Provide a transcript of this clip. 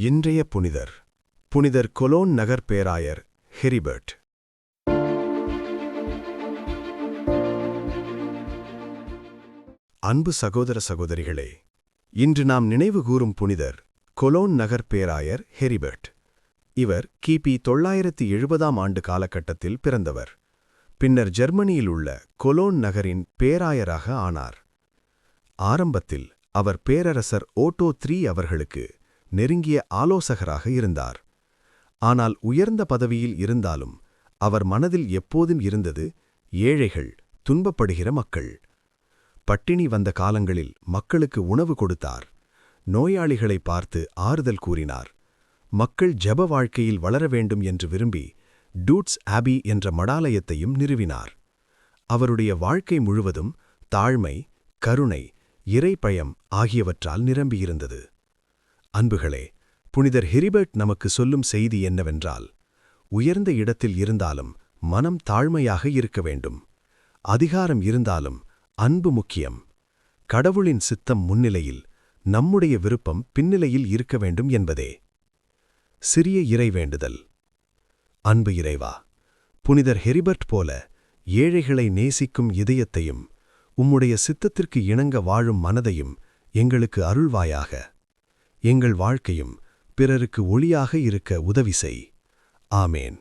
இன்றைய புனிதர் புனிதர் கொலோன் நகர் பேராயர் ஹெரிபர்ட். அன்பு சகோதர சகோதரிகளே, இன்று நாம் நினைவுகூரும் புனிதர் கொலோன் நகர் பேராயர் ஹெரிபர்ட். இவர் கிபி 970 ஆண்டு காலகட்டத்தில் பிறந்தவர். பின்னர் ஜெர்மனியில் உள்ள கொலோன் நகரின் பேராயராக ஆனார். ஆரம்பத்தில் அவர் பேரரசர் ஓட்டோ III அவர்களுக்கு நெருங்கிய ஆலோசகராக இருந்தார். ஆனால் உயர்ந்த பதவியில் இருந்தாலும் அவர் மனதில் எப்போதும் இருந்தது ஏழைகள், துன்பப்படுகிற மக்கள். பட்டினி வந்த காலங்களில் மக்களுக்கு உணவு கொடுத்தார். நோயாளிகளை பார்த்து ஆறுதல் கூறினார். மக்கள் ஜெப வாழ்க்கையில் வளர வேண்டும் என்று விரும்பி டூட்ஸ் ஆபி என்ற மடாலயத்தையும் நிறுவினார். அவருடைய வாழ்க்கை முழுவதும் தாழ்மை, கருணை, இறைப்பயம் ஆகியவற்றால் நிரம்பியிருந்தது. அன்புகளே, புனிதர் ஹெரிபர்ட் நமக்கு சொல்லும் செய்தி என்னவென்றால், உயர்ந்த இடத்தில் இருந்தாலும் மனம் தாழ்மையாக இருக்க வேண்டும். அதிகாரம் இருந்தாலும் அன்பு முக்கியம். கடவுளின் சித்தம் முன்னிலையில், நம்முடைய விருப்பம் பின்னிலையில் இருக்க வேண்டும் என்பதே. சிறிய இறைவேண்டுதல். அன்பு இறைவா, புனிதர் ஹெரிபர்ட் போல ஏழைகளை நேசிக்கும் இதயத்தையும் உம்முடைய சித்தத்திற்கு இணங்க வாழும் மனதையும் எங்களுக்கு அருள்வாயாக. எங்கள் வாழ்க்கையும் பிறருக்கு ஒளியாக இருக்க உதவி செய். ஆமேன்.